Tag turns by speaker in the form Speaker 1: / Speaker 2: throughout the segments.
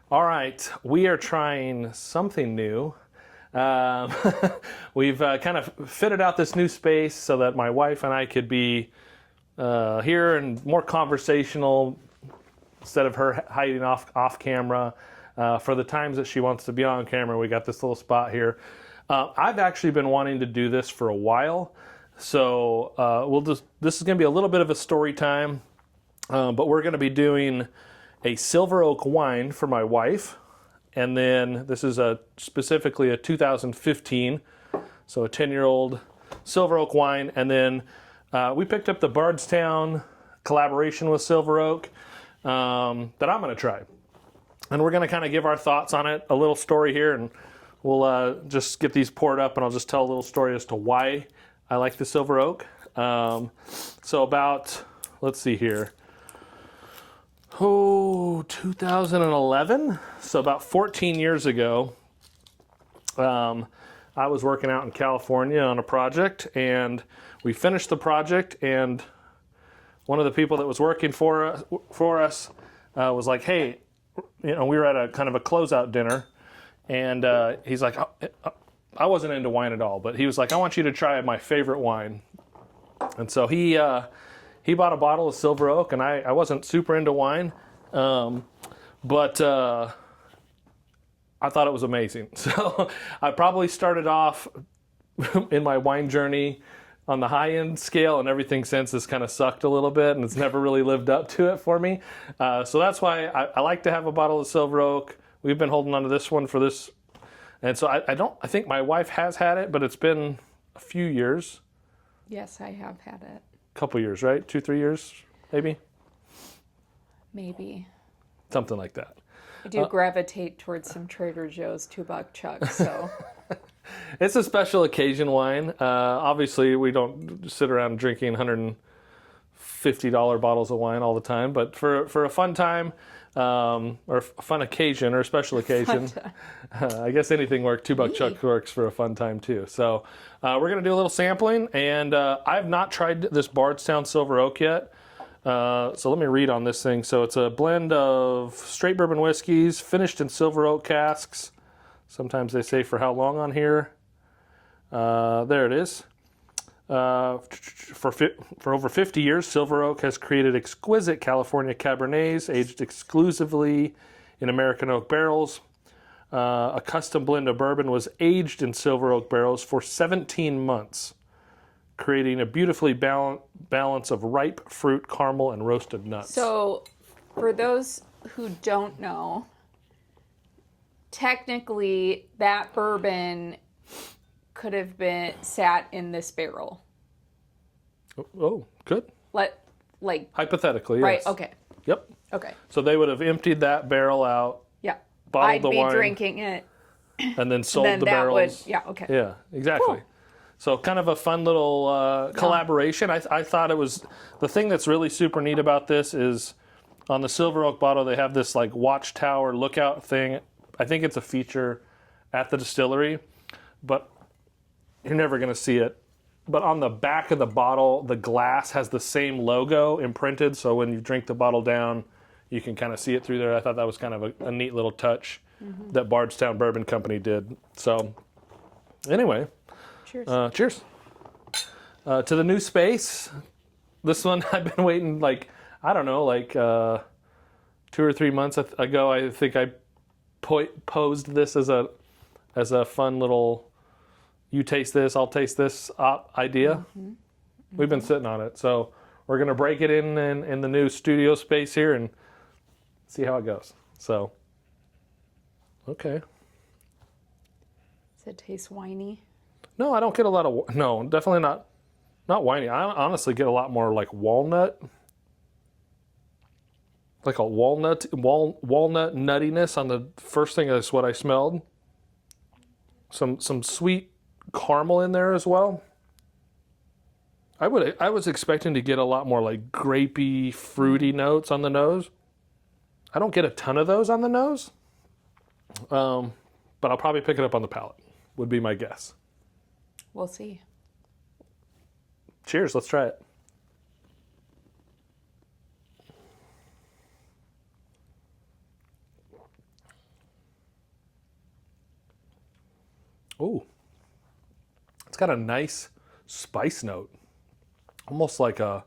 Speaker 1: All right, we are trying something new. Um, we've kind of fitted out this new space so that my wife and I could be here and more conversational instead of her hiding off camera. For the times that she wants to be on camera, we got this little spot here. I've actually been wanting to do this for a while, so this is going to be a little bit of a story time, but we're going to be doing a silver oak wine for my wife, and then this is specifically a 2015, so a 10-year-old silver oak wine, and then we picked up the Bardstown collaboration with Silver Oak that I'm going to try. And we're going to kind of give our thoughts on it, a little story here, and we'll just get these poured up, and I'll just tell a little story as to why I like the Silver Oak. So about, let's see here, 2011, so about 14 years ago, I was working out in California on a project, and we finished the project, and one of the people that was working for us was like, hey, we were at a kind of a closeout dinner, and he's like, I wasn't into wine at all, but he was like, I want you to try my favorite wine. And so he bought a bottle of Silver Oak, and I wasn't super into wine, but I thought it was amazing. So I probably started off in my wine journey on the high-end scale, and everything since has kind of sucked a little bit, and it's never really lived up to it for me. So that's why I like to have a bottle of Silver Oak. We've been holding on to this one for this, and so I think my wife has had it, but it's been a few years.
Speaker 2: Yes, I have had it.
Speaker 1: Couple years, right? 2-3 years, maybe?
Speaker 2: Maybe.
Speaker 1: Something like that.
Speaker 2: I do gravitate towards some Trader Joe's $2 chucks, so.
Speaker 1: It's a special occasion wine. Obviously, we don't sit around drinking $150 bottles of wine all the time, but for a fun time, or a fun occasion, or a special occasion, I guess anything works. $2 chuck works for a fun time too. So we're going to do a little sampling, and I've not tried this Bardstown Silver Oak yet. So let me read on this thing. So it's a blend of straight bourbon whiskeys, finished in Silver Oak casks. Sometimes they say for how long on here. There it is. For over 50 years, Silver Oak has created exquisite California Cabernets aged exclusively in American oak barrels. A custom blend of bourbon was aged in Silver Oak barrels for 17 months, creating a beautifully balance of ripe fruit, caramel, and roasted nuts.
Speaker 2: So, for those who don't know, technically that bourbon could have been sat in this barrel.
Speaker 1: Oh, good. Hypothetically,
Speaker 2: right?
Speaker 1: yes.
Speaker 2: Okay.
Speaker 1: Yep.
Speaker 2: Okay.
Speaker 1: So they would have emptied that barrel out.
Speaker 2: Yeah.
Speaker 1: Bottled the wine.
Speaker 2: I'd be drinking it.
Speaker 1: And then sold
Speaker 2: then
Speaker 1: the
Speaker 2: that
Speaker 1: barrels.
Speaker 2: Yeah. Okay.
Speaker 1: Yeah. Exactly. Cool. So kind of a fun little collaboration. I thought it was the thing that's really super neat about this is on the Silver Oak bottle they have this like watchtower lookout thing. I think it's a feature at the distillery, but you're never going to see it. But on the back of the bottle, the glass has the same logo imprinted, so when you drink the bottle down, you can kind of see it through there. I thought that was kind of a neat little touch that Bardstown Bourbon Company did. So anyway,
Speaker 2: cheers.
Speaker 1: Cheers. To the new space. This one I've been waiting 2 or 3 months ago. I think I posed this as a fun little you taste this, I'll taste this idea. We've been sitting on it, so we're going to break it in the new studio space here and see how it goes. So, okay.
Speaker 2: Does it taste winey?
Speaker 1: No, I don't get a lot of, no, definitely not winey. I honestly get a lot more like walnut, like a walnut nuttiness on the first thing. That's what I smelled. Some sweet caramel in there as well. I was expecting to get a lot more like grapey, fruity notes on the nose. I don't get a ton of those on the nose, but I'll probably pick it up on the palate, would be my guess.
Speaker 2: We'll see.
Speaker 1: Cheers, let's try it. Oh, it's got a nice spice note, almost like a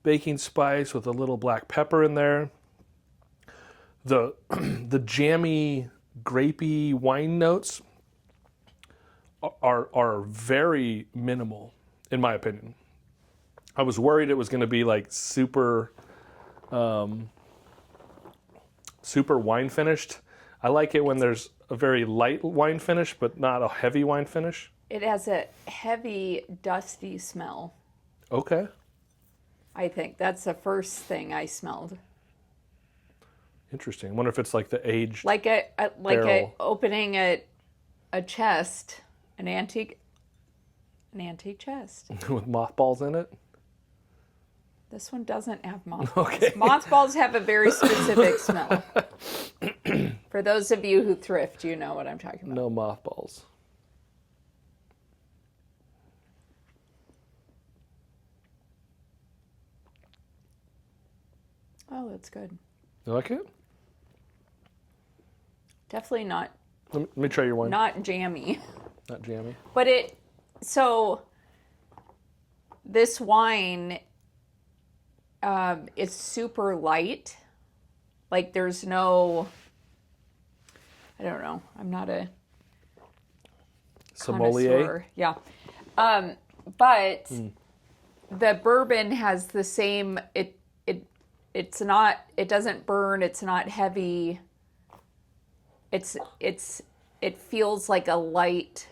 Speaker 1: baking spice with a little black pepper in there. The the jammy, grapey wine notes are very minimal, in my opinion. I was worried it was going to be like super wine finished. I like it when there's a very light wine finish, but not a heavy wine finish.
Speaker 2: It has a heavy, dusty smell.
Speaker 1: Okay.
Speaker 2: I think that's the first thing I smelled.
Speaker 1: Interesting. I wonder if it's like the aged
Speaker 2: Like a
Speaker 1: barrel.
Speaker 2: opening a chest, an antique chest.
Speaker 1: with mothballs in it.
Speaker 2: This one doesn't have mothballs.
Speaker 1: Okay.
Speaker 2: Mothballs have a very specific smell. For those of you who thrift, you know what I'm talking about.
Speaker 1: No mothballs.
Speaker 2: Oh, that's good.
Speaker 1: You like it?
Speaker 2: Definitely not
Speaker 1: Let me try your wine.
Speaker 2: not jammy.
Speaker 1: Not jammy.
Speaker 2: But this wine is super light. Like there's no, I don't know. I'm not a
Speaker 1: Sommelier.
Speaker 2: connoisseur. Yeah. But the bourbon has the same, it doesn't burn, it's not heavy. It feels like a light,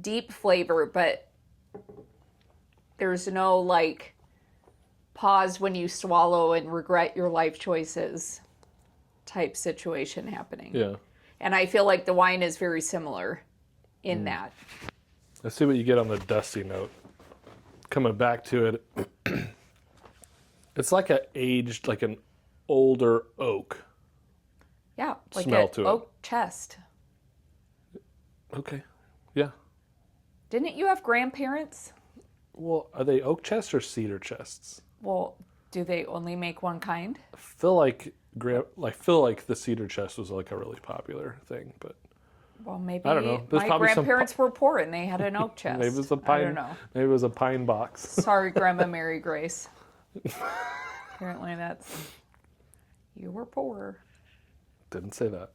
Speaker 2: deep flavor, but there's no like pause when you swallow and regret your life choices type situation happening.
Speaker 1: Yeah.
Speaker 2: And I feel like the wine is very similar in that.
Speaker 1: Let's see what you get on the dusty note. Coming back to it, it's like an older oak.
Speaker 2: Yeah, like
Speaker 1: Smell
Speaker 2: an
Speaker 1: to it.
Speaker 2: oak chest.
Speaker 1: Okay. Yeah.
Speaker 2: Didn't you have grandparents?
Speaker 1: Well, are they oak chests or cedar chests?
Speaker 2: Well, do they only make one kind?
Speaker 1: I feel like the cedar chest was like a really popular thing, but
Speaker 2: Well, maybe
Speaker 1: I don't know. There's
Speaker 2: my
Speaker 1: probably some
Speaker 2: grandparents were poor and they had an oak chest.
Speaker 1: maybe it was a
Speaker 2: I
Speaker 1: pine.
Speaker 2: don't know.
Speaker 1: Maybe it was a pine box.
Speaker 2: Sorry, Grandma Mary Grace. Apparently you were poor.
Speaker 1: Didn't say that.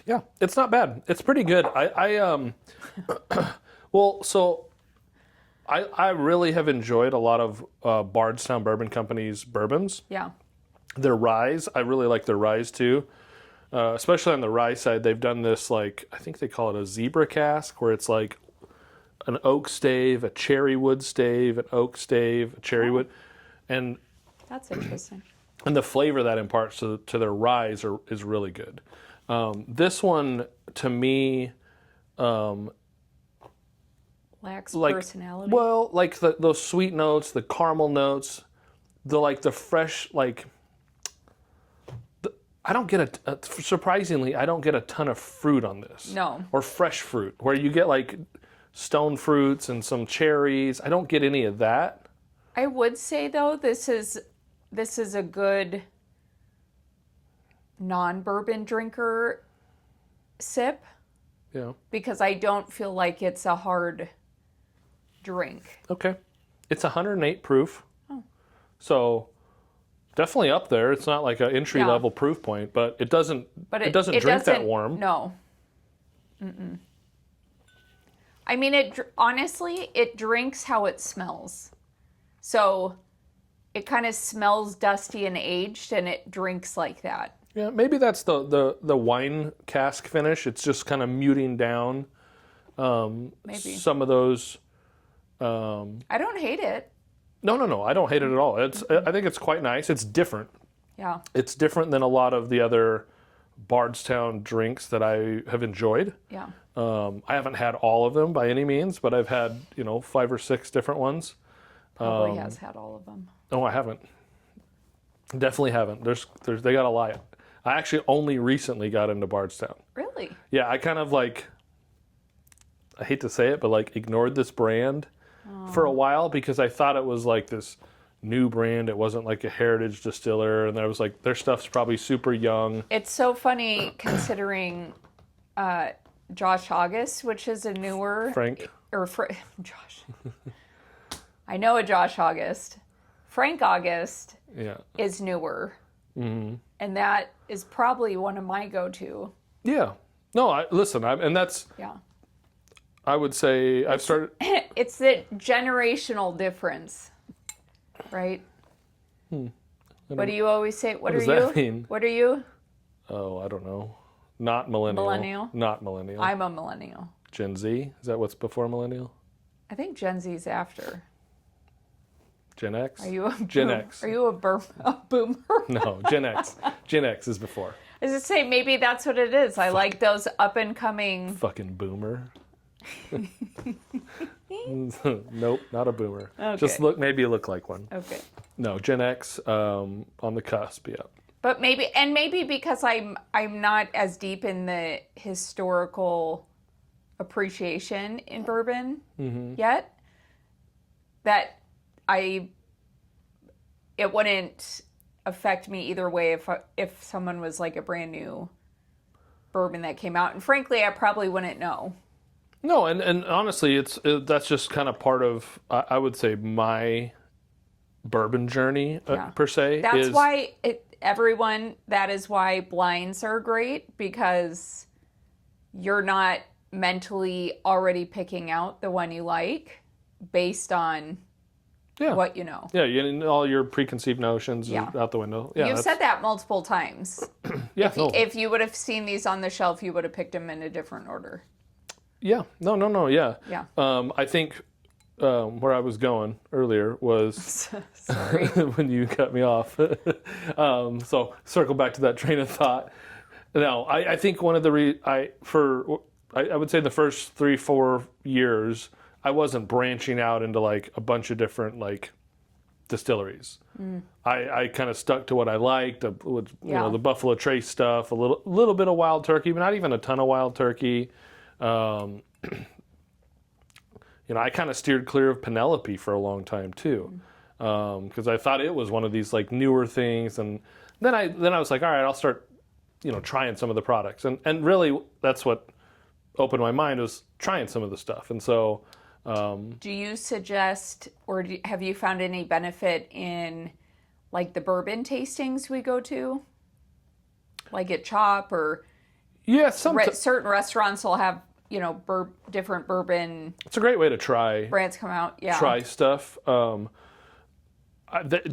Speaker 1: Yeah, it's not bad. It's pretty good. Well, so I really have enjoyed a lot of Bardstown Bourbon Company's bourbons.
Speaker 2: Yeah.
Speaker 1: Their ryes, I really like their ryes too. Especially on the rye side, they've done this like, I think they call it a zebra cask, where it's like an oak stave, a cherry wood stave, an oak stave, a cherry wood, and
Speaker 2: That's interesting.
Speaker 1: the flavor that imparts to their ryes is really good. This one, to me,
Speaker 2: Lacks
Speaker 1: like
Speaker 2: personality.
Speaker 1: well, like those sweet notes, the caramel notes, the fresh I don't get surprisingly, I don't get a ton of fruit on this.
Speaker 2: No.
Speaker 1: Or fresh fruit, where you get like stone fruits and some cherries. I don't get any of that.
Speaker 2: I would say though, this is a good non-bourbon drinker sip
Speaker 1: Yeah.
Speaker 2: because I don't feel like it's a hard drink.
Speaker 1: Okay. It's 108 proof.
Speaker 2: Oh.
Speaker 1: So definitely up there. It's not like an entry level proof point, but it doesn't drink that warm.
Speaker 2: No. Mm-mm. I mean, honestly, it drinks how it smells. So it kind of smells dusty and aged, and it drinks like that.
Speaker 1: Yeah, maybe that's the wine cask finish. It's just kind of muting down
Speaker 2: Maybe.
Speaker 1: some of those.
Speaker 2: I don't hate it.
Speaker 1: No. I don't hate it at all. I think it's quite nice. It's different.
Speaker 2: Yeah.
Speaker 1: It's different than a lot of the other Bardstown drinks that I have enjoyed.
Speaker 2: Yeah.
Speaker 1: I haven't had all of them by any means, but I've had 5 or 6 different ones.
Speaker 2: Probably has had all of them.
Speaker 1: No, I haven't. Definitely haven't. They got a lie. I actually only recently got into Bardstown.
Speaker 2: Really?
Speaker 1: Yeah, I kind of I hate to say it, but ignored this brand for a while because I thought it was like this new brand. It wasn't like a heritage distiller, and there was like their stuff's probably super young.
Speaker 2: It's so funny considering Josh August, which is a newer
Speaker 1: Frank.
Speaker 2: Josh. I know a Josh August. Frank August
Speaker 1: Yeah.
Speaker 2: is newer,
Speaker 1: Mm-hmm.
Speaker 2: and that is probably one of my go-to.
Speaker 1: Yeah. No, and that's.
Speaker 2: Yeah.
Speaker 1: I would say I've started.
Speaker 2: It's the generational difference, right? What do you always say? What
Speaker 1: does
Speaker 2: are you?
Speaker 1: that mean?
Speaker 2: What are you?
Speaker 1: Oh, I don't know. Not millennial.
Speaker 2: Millennial?
Speaker 1: Not millennial.
Speaker 2: I'm a millennial.
Speaker 1: Gen Z? Is that what's before millennial?
Speaker 2: I think Gen Z's after.
Speaker 1: Gen X?
Speaker 2: Are you a
Speaker 1: Gen
Speaker 2: boom-
Speaker 1: X?
Speaker 2: Are you a boomer?
Speaker 1: No, Gen X. Gen X is before.
Speaker 2: I was just saying, maybe that's what it is. I like those up and coming.
Speaker 1: Fucking boomer. Nope, not a boomer.
Speaker 2: Okay.
Speaker 1: Just maybe look like one.
Speaker 2: Okay.
Speaker 1: No, Gen X on the cusp, yeah.
Speaker 2: But maybe because I'm not as deep in the historical appreciation in bourbon yet, that it wouldn't affect me either way if someone was like a brand new bourbon that came out, and frankly I probably wouldn't know.
Speaker 1: No, and honestly, that's just kind of part of I would say my bourbon journey per se.
Speaker 2: That's why that is why blinds are great, because you're not mentally already picking out the one you like based on what you know.
Speaker 1: Yeah, all your preconceived notions
Speaker 2: Yeah.
Speaker 1: are out the window. Yeah,
Speaker 2: You've said that multiple times.
Speaker 1: Yeah,
Speaker 2: If you would have seen these on the shelf, you would have picked them in a different order.
Speaker 1: yeah, no, yeah.
Speaker 2: Yeah.
Speaker 1: I think where I was going earlier was
Speaker 2: Sorry.
Speaker 1: when you cut me off. So circle back to that train of thought. No, I think one of the I would say the first 3-4 years I wasn't branching out into like a bunch of different like distilleries. I kind of stuck to what I liked, you know, the Buffalo Trace stuff, a little bit of Wild Turkey, but not even a ton of Wild Turkey. You know, I kind of steered clear of Penelope for a long time too, because I thought it was one of these like newer things, and then I was like, all right, I'll start, you know, trying some of the products, and really that's what opened my mind, was trying some of the stuff, and so.
Speaker 2: Do you suggest, or have you found any benefit in like the bourbon tastings we go to, like at Chop, or certain restaurants will have, you know, different bourbon.
Speaker 1: It's a great way to try
Speaker 2: brands come out. Yeah.
Speaker 1: Try stuff.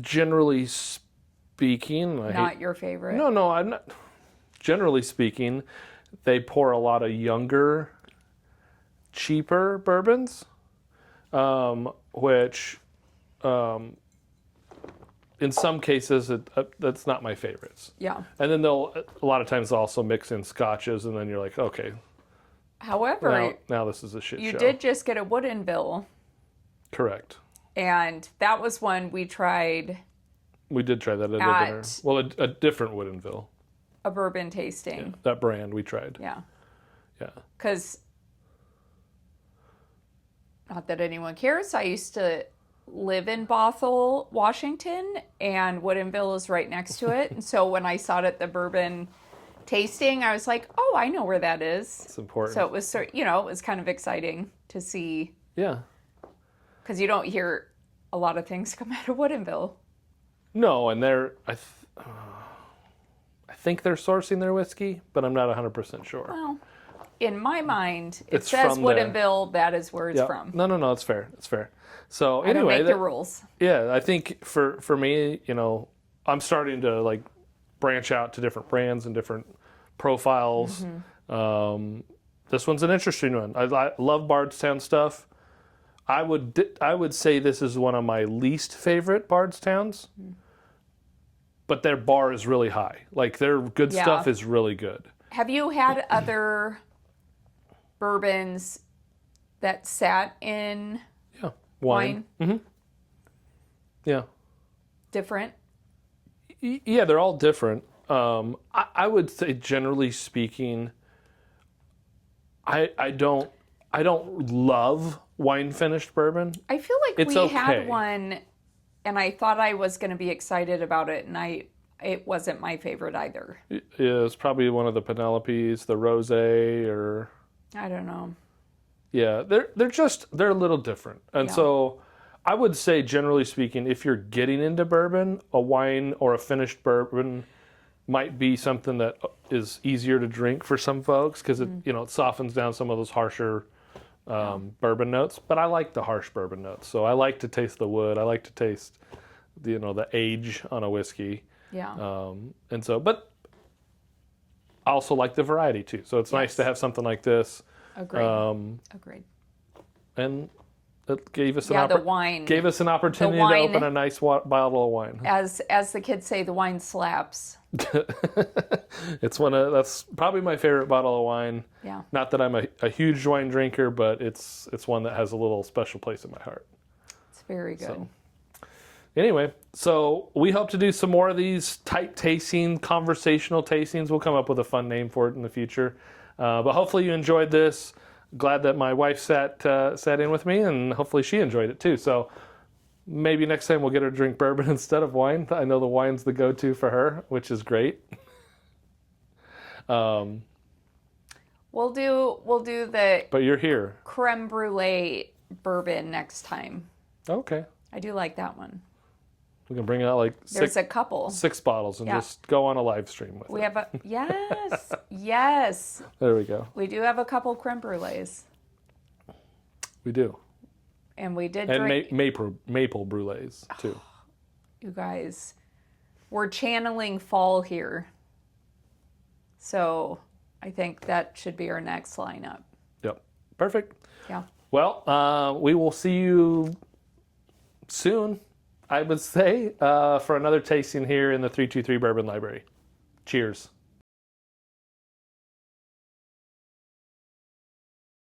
Speaker 1: Generally speaking,
Speaker 2: Not your favorite.
Speaker 1: No, I'm not. Generally speaking, they pour a lot of younger, cheaper bourbons, which, in some cases, that's not my favorites.
Speaker 2: Yeah.
Speaker 1: And then a lot of times they'll also mix in scotches, and then you're like, okay.
Speaker 2: However,
Speaker 1: now this is a shit show.
Speaker 2: You did just get a Woodinville.
Speaker 1: Correct.
Speaker 2: And that was one we tried.
Speaker 1: We did try that at a dinner. Well, a different Woodinville.
Speaker 2: A bourbon tasting.
Speaker 1: Yeah, that brand we tried.
Speaker 2: Yeah.
Speaker 1: Yeah.
Speaker 2: Because, not that anyone cares, I used to live in Bothell, Washington, and Woodinville is right next to it. And so when I saw it at the bourbon tasting, I was like, oh, I know where that is.
Speaker 1: It's important.
Speaker 2: So it was, you know, it was kind of exciting to see.
Speaker 1: Yeah.
Speaker 2: Because you don't hear a lot of things come out of Woodinville.
Speaker 1: No, and I think they're sourcing their whiskey, but I'm not 100% sure.
Speaker 2: Well, in my mind, it
Speaker 1: It's
Speaker 2: says
Speaker 1: from
Speaker 2: Woodinville, that is where it's from.
Speaker 1: No, it's fair. It's fair. So
Speaker 2: I
Speaker 1: anyway,
Speaker 2: don't make the rules.
Speaker 1: Yeah, I think for me, you know, I'm starting to like branch out to different brands and different profiles. Mm-hmm. This one's an interesting one. I love Bardstown stuff. I would say this is one of my least favorite Bardstowns, but their bar is really high. Like their good stuff is really good.
Speaker 2: Have you had other bourbons that sat in wine?
Speaker 1: Mm-hmm. Yeah.
Speaker 2: Different?
Speaker 1: Yeah, they're all different. I would say, generally speaking, I don't love wine finished bourbon.
Speaker 2: I feel like we had one and I thought I was going to be excited about it, and it wasn't my favorite either.
Speaker 1: It's probably one of the Penelopes, the Rosé, or
Speaker 2: I don't know.
Speaker 1: yeah, they're a little different, and so I would say, generally speaking, if you're getting into bourbon, a wine or a finished bourbon might be something that is easier to drink for some folks because it it softens down some of those harsher bourbon notes. But I like the harsh bourbon notes, so I like to taste the wood. I like to taste the age on a whiskey.
Speaker 2: Yeah.
Speaker 1: And so, but I also like the variety too. So it's nice to have something like this.
Speaker 2: Agreed. Agreed.
Speaker 1: And it gave us
Speaker 2: the wine.
Speaker 1: Gave us an opportunity to open a nice bottle of wine.
Speaker 2: As the kids say, the wine slaps.
Speaker 1: That's probably my favorite bottle of wine.
Speaker 2: Yeah.
Speaker 1: Not that I'm a huge wine drinker, but it's one that has a little special place in my heart.
Speaker 2: It's very good.
Speaker 1: So, anyway, so we hope to do some more of these type tasting, conversational tastings. We'll come up with a fun name for it in the future. But hopefully you enjoyed this. Glad that my wife sat in with me, and hopefully she enjoyed it too. So maybe next time we'll get her to drink bourbon instead of wine. I know the wine's the go-to for her, which is great.
Speaker 2: We'll do the
Speaker 1: But you're here.
Speaker 2: creme brulee bourbon next time.
Speaker 1: Okay.
Speaker 2: I do like that one.
Speaker 1: We can bring out like
Speaker 2: There's a couple.
Speaker 1: 6 bottles and just go on a live stream with
Speaker 2: We
Speaker 1: it.
Speaker 2: have yes.
Speaker 1: There we go.
Speaker 2: We do have a couple creme brulees.
Speaker 1: We do.
Speaker 2: And we did
Speaker 1: And
Speaker 2: drink.
Speaker 1: maple brulees too.
Speaker 2: You guys, we're channeling fall here. So I think that should be our next lineup.
Speaker 1: Yep. Perfect.
Speaker 2: Yeah.
Speaker 1: Well, we will see you soon, I would say, for another tasting here in the 323 Bourbon Library. Cheers.